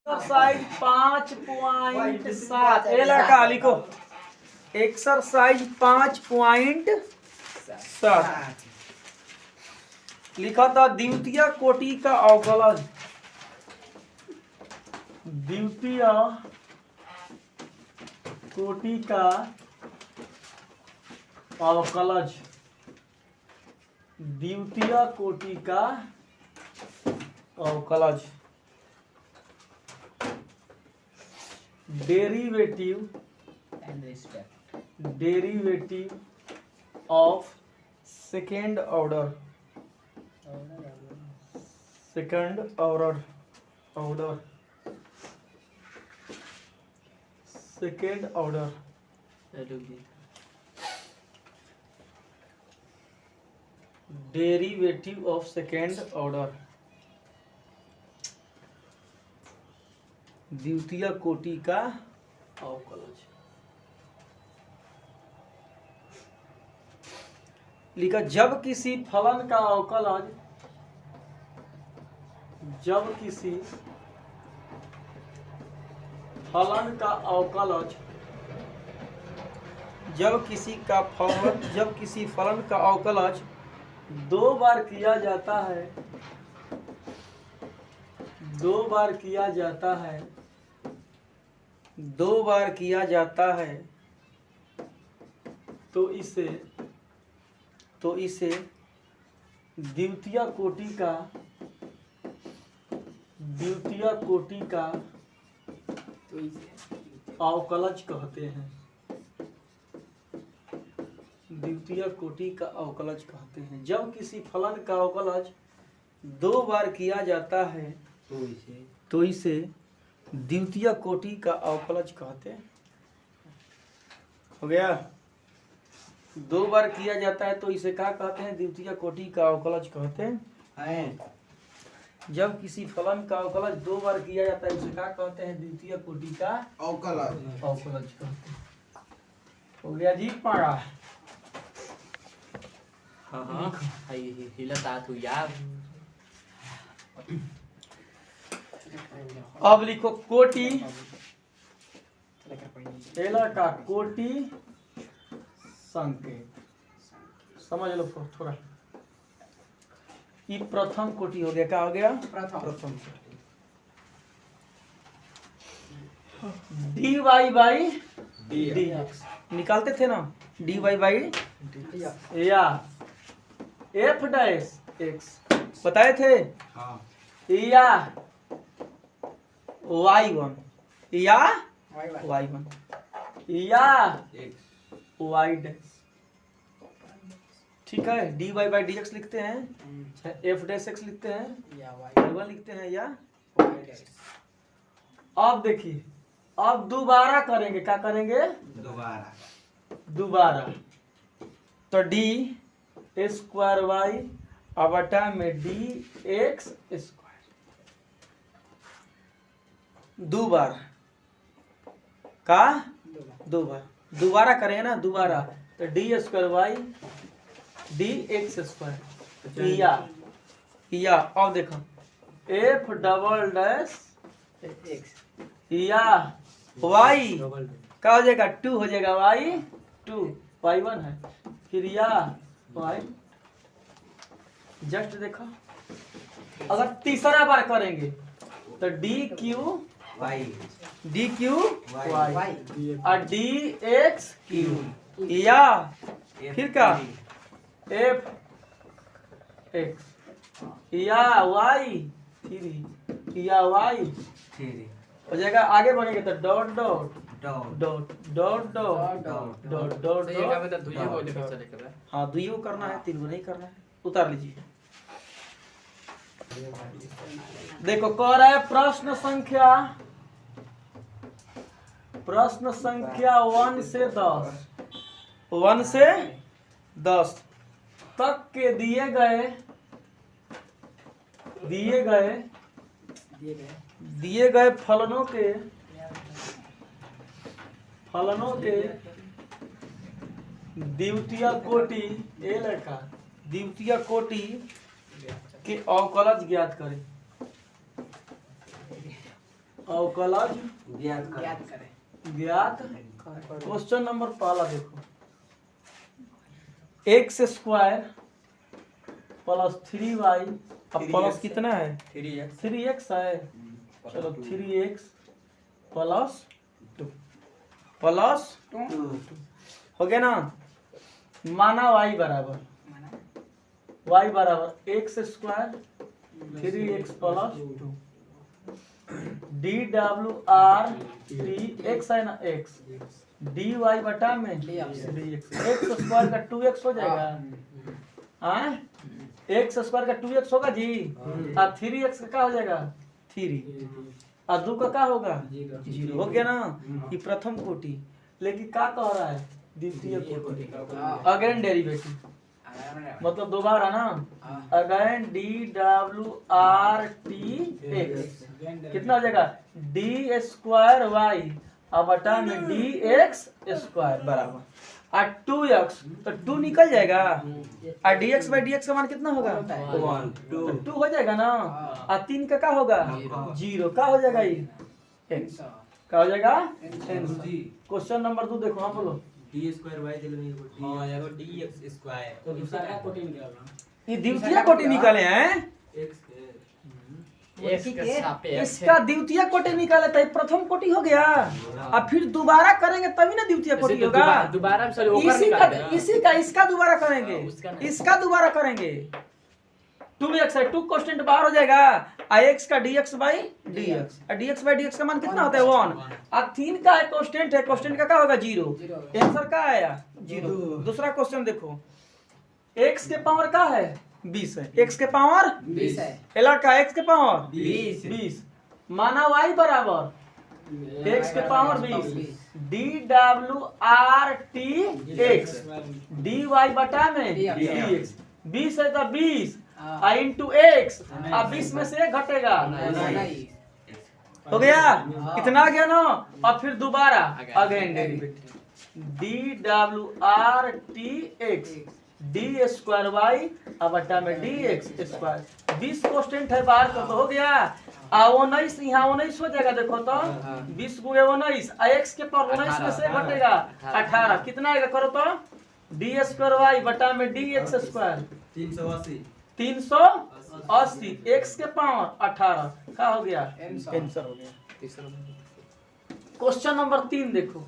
Exercise 5.7 ए लड़का लिखो। Exercise 5.7 लिखा था द्वितीय कोटि का अवकलज। द्वितीय कोटि का अवकलज। द्वितीय कोटि का अवकलज। Derivative of second order. Second order derivative of second order द्वितीय कोटि का अवकलज। लिखा जब किसी फलन का अवकलज जब किसी फलन का अवकलज दो बार किया जाता है तो इसे द्वितीय कोटि का अवकलज कहते हैं। द्वितीय कोटि का अवकलज कहते हैं। जब किसी फलन का अवकलज दो बार किया जाता है तो इसे द्वितीय कोटि का अवकलज कहते हैं। हो गया। दो बार किया जाता है तो इसे क्या कहते हैं? द्वितीय कोटि का अवकलज कहते हैं। जब किसी फलन का अवकलज दो बार किया जाता है उसे क्या कहते हैं? द्वितीय कोटि का अवकलज कहते हैं। हो गया जी पारा। हाँ हिलता तू यार। अब लिखो कोटि का कोटि संकेत। समझ लो थोड़ा। ये प्रथम कोटि हो गया। क्या हो गया? प्रथम कोटि। dy बाई dx निकालते थे ना। dy बाई या f डैश x बताए थे। हाँ। या y1 या y1 या y डैश। ठीक है। dy बाई dx लिखते हैं, f डैश x लिखते हैं, y1 लिखते हैं या y डैश। अब देखिए, अब दोबारा करेंगे। क्या करेंगे? दोबारा। तो डी स्क्वायर वाई बटा में डी एक्स स्क्वायर। दो बार दोबारा करेंगे ना। दोबारा तो D square Y D X square या अब देखो एफ डबल डैश एक्स या वाई क्या हो जाएगा? 2 हो जाएगा। वाई 2 y1 है। फिर या वाई जस्ट देखो। अगर तीसरा बार करेंगे तो डी क्यू वाई और डी एक्स क्यू या फिर क्या एफ एक्स या वाई 3 या वाई 3 हो जाएगा। आगे बढ़ेंगे तो dot dot dot dot dot dot dot. हाँ दुइयो करना है, 3 नहीं करना है। उतार लीजिए। देखो कह रहा है प्रश्न संख्या 1 से 10 तक के दिए गए फलनों के द्वितीय कोटि के अवकलज ज्ञात करें। अवकलज ज्ञात करें। ज्ञात। क्वेश्चन नंबर पहला देखो, एक्स स्क्वायर प्लस 3y अब प्लस कितना है 3x है। चलो 3x प्लस 2 हो गया ना। माना y बराबर x square 3x plus 2 DWR 3x है ना x dy बटा में 3x एक्स स्क्वायर का 2x हो जाएगा। हाँ एक्स स्क्वायर का 2x होगा जी और 3x का क्या हो जाएगा 3 और 2 का क्या होगा 0 हो गया ना। ये प्रथम कोटि। लेकिन क्या कह रहा है द्वितीय कोटि अगेन डेरिवेटिव मतलब दोबारा ना अगेन DWRTX कितना हो जाएगा डी स्क्वायर वाई अब बटा में DX स्क्वायर बराबर और 2x तो 2 निकल जाएगा और DX बाई DX का मान कितना होगा 2 हो जाएगा ना और 3 का क्या होगा 0 क्या हो जाएगा ये x क्या हो जाएगा क्वेश्चन नंबर 2 देखो। हाँ बोलो D square Y dx square तो दूसरा का कोटि निकालना ये द्वितीय कोटि निकाले हैं इसका द्वितीय कोटि निकाले तो प्रथम कोटि हो गया और फिर दोबारा करेंगे तभी ना द्वितीय कोटि होगा। दोबारा इसी का इसका दोबारा करेंगे इसका दोबारा करेंगे 2x है 2 कांस्टेंट बाहर हो जाएगा और x का dx बाई dx और dx बाई dx का मान कितना होता है 1 और 3 का है कांस्टेंट का क्या होगा 0 आंसर क्या आया 0। दूसरा क्वेश्चन देखो x के पावर क्या है 20 है x के पावर 20 है एला का x के पावर 20 माना y बराबर x के पावर 20 DWRTX dy बटा में dx 20 है तो 20 इंटू एक्स अब 20 में से घटेगा हो गया कितना आ गया ना। अब फिर दोबारा again derivative DWRTX D square Y अब बटा में DX स्क्वायर 20 कांस्टेंट है बाहर का तो हो गया 19 यहाँ 19 हो जाएगा देखो तो 20 गुणे 19 x के पावर 19 में से घटेगा 18 कितना आएगा करो तो डी स्क्वायर वाई बटा में DX स्क्वायर 380 x के पावर 18 क्या हो गया आंसर हो गया। क्वेश्चन नंबर 3 देखो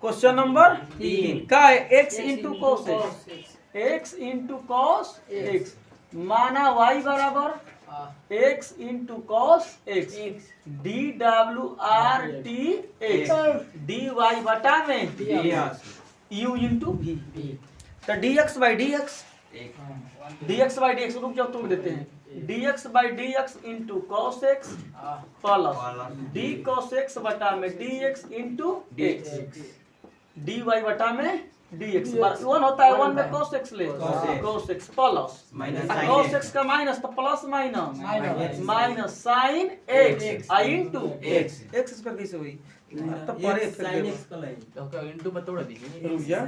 क्वेश्चन नंबर 3 का है x इंटू cos x माना y बराबर x into cos x DWRTX dy बटा में u इंटू v तो dx बाई dx रुक जाओ तुम देते हैं dx by dx into cos x plus d cos x बटा में dx इंटू x dy बटा में dx 1 होता है 1 में cos x ले cos x plus cos x का माइनस तो plus minus sin x into x square कैसे हुई तब परे sin x का लाइन तो इंटू मत तोड़ दीजिए रुक जा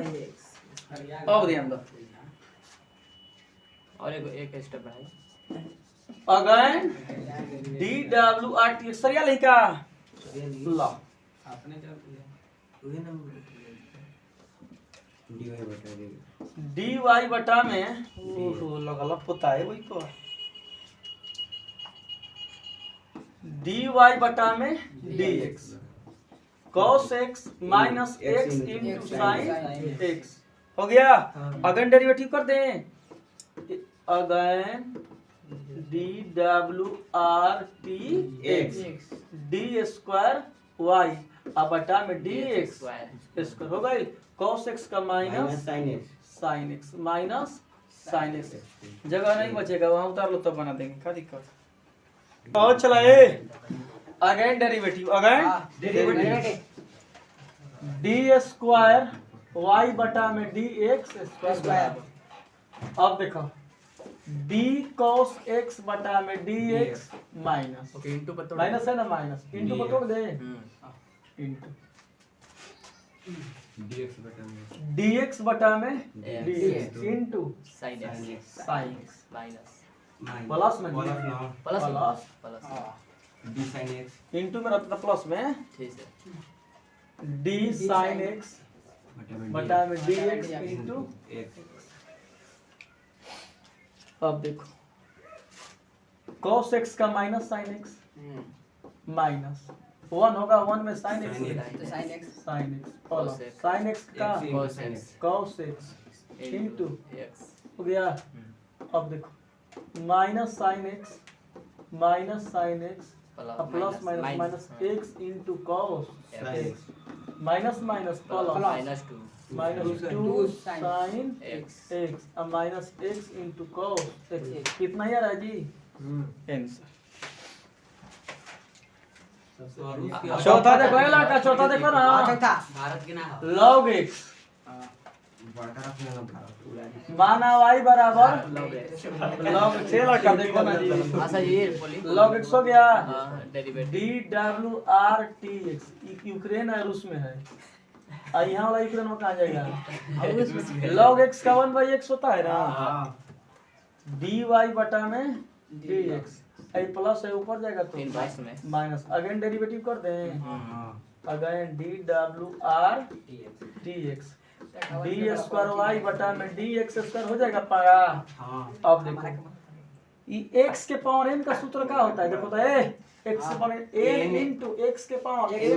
अब ध्यान दो और एक स्टेप बढ़ाइए अगेन DWRTX सरिया लिखा ला आपने क्या किया dy बटा में ओहो लगला पता है वही तो dy बटा में dx cos x minus x into sin x हो गया। अगेन डेरिवेटिव कर दें again DWRTX D square Y अब बटा में DX स्क्वायर हो गई cos x का minus sin x minus sin x जगह नहीं बचेगा वहां उतार लो तब बना देंगे क्या दिक्कत। और चला again derivative D square Y बटा में DX स्क्वायर अब देखो d cos x बटा में dx माइनस ओके इंटू पर तोड़ माइनस है ना माइनस इंटू पर तोड़ दे इंटू dx बटा में dx into sin x sin x minus plus में plus plus plus d sine x into में रहता था प्लस में ठीक है डी साइन एक्स बटा में डी एक्स इंटू एक्स। अब देखो cos x का माइनस साइन एक्स माइनस 1 होगा 1 में sine x Sin sine x Cos x। Sine x का cos x cos x into x हो गया। अब देखो minus sine x plus minus minus x into cos x minus minus plus -2 minus 2 sine x x अब minus x into cos x कितना ही आ रहा है जी आंसर। चौथा देखो ये लड़का चौथा देखो ना भारत के ना log x माना y बराबर log से लड़का देखो ना जी अच्छा ये बोली log x हो गया डेरिवेटिव DWRTX यूक्रेन है रूस में है और यहाँ वाला यूक्रेन में कहाँ जाएगा log x का 1/x होता है ना dy बटा में dx आई प्लस है ऊपर जाएगा तो इनवर्स में माइनस अगेन डेरिवेटिव कर दें again DWRTX D square Y बटा में डी एक्स स्क्वायर हो जाएगा पाया। अब देखो ये एक्स के पावर एन का सूत्र क्या होता है देखो तो ए एक्स के पावर एन इनटू एक्स के पावर एन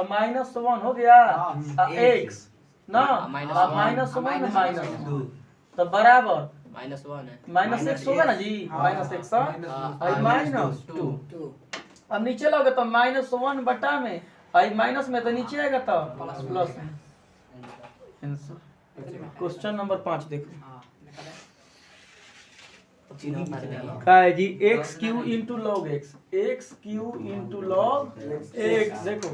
माइनस तो -1 हो गया एक्स ना माइनस 1 माइनस तो बराबर -1 है माइनस एक्स होगा ना जी माइनस एक्स और माइनस 2 अब नीचे लोगे तो -1 बटा में आई माइनस में तो नीचे आएगा तो प्लस में क्वेश्चन नंबर 5 देखो क्या है g x q into log x q into log x देखो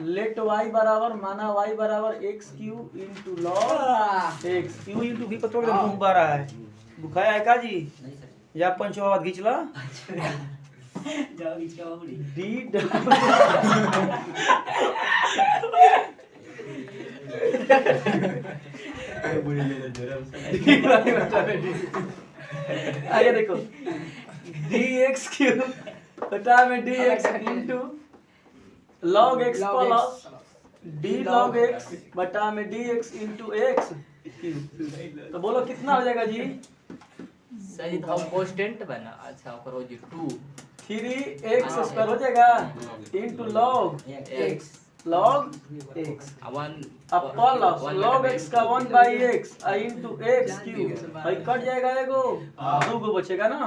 लेट वाई बराबर माना वाई बराबर x q into log x q into भी पता है भूख बा रहा है बुखाया है का जी या पंचवा बात खींच ला डी आगे देखो डी एक्स क्यू बटा में D x into log x plus D log x बटा में D x into x Q तो बोलो कितना हो जाएगा जी सही तो हम कांस्टेंट बना अच्छा करो जी 2 3x स्क्वायर हो जाएगा into log x log x one अब प्लस log x का 1/x इंटू x क्यूब भाई कट जाएगा एगो दो गो बचेगा ना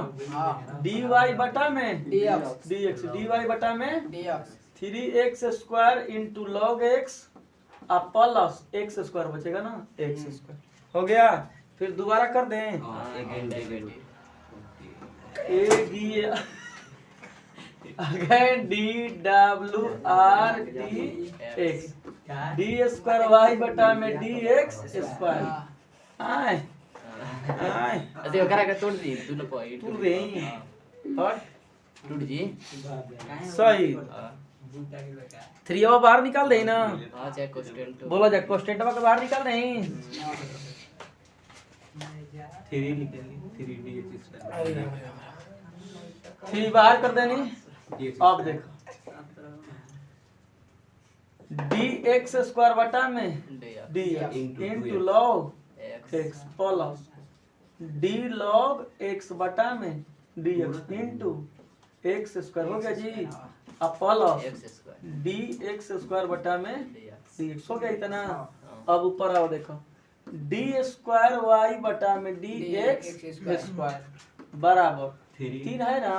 dy बटा में dx dy बटा में 3x square into log x अब प्लस x स्क्वायर बचेगा ना x स्क्वायर हो गया। फिर दोबारा कर दें again DWRTX D square Y बटा में dx स्क्वायर आए आए ऐसे करा के तोड़ दी दोनों पॉइंट टूट गई और टूट जी सही 3 अब बाहर निकाल दे ना हां चाहे कांस्टेंट बोला जाए कांस्टेंट का बाहर निकाल नहीं 3 निकल 3 स्क्वायर 3 बाहर कर देनी। अब देखो dx स्क्वायर बटा में dx into log x plus d log x बटा में dx इंटू x स्क्वायर हो गया जी अब plus x square dx square बटा में dx हो गया इतना। अब ऊपर आओ देखो d स्क्वायर y बटा में dx स्क्वायर बराबर 3 है ना।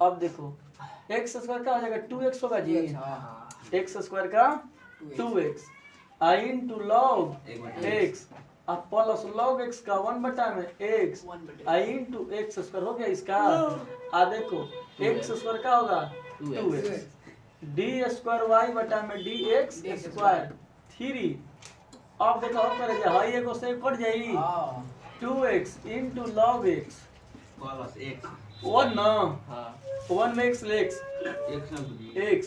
अब देखो x स्क्वायर का हो जाएगा 2x होगा जी x स्क्वायर का 2x आई इंटू लॉग x अब प्लस लॉग x का 1 बटा में x आई इंटू x स्क्वायर हो गया इसका। आ देखो x स्क्वायर का होगा 2x डी स्क्वायर y बटा में dx स्क्वायर 3 अब देखो अब करे जा हाई एगो से कट जाई 2x into log x plus x 1 ना हां 1 में x ले x x x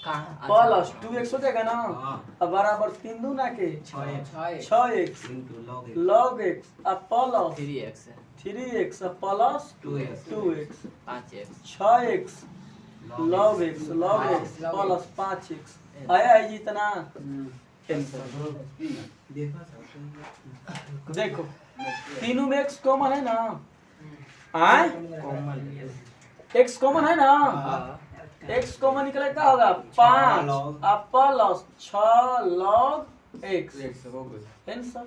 कहाँ प्लस 2x हो जाएगा ना। अब बराबर 3 दूना के 6x log x अब प्लस 3x 3x अब plus 2x 5x 6x log x plus 5x आया है जितना। देखो तीनों में x कॉमन है ना, आए x कॉमन है ना, x कॉमन निकले क्या होगा 5 अब प्लस 6 log x आंसर।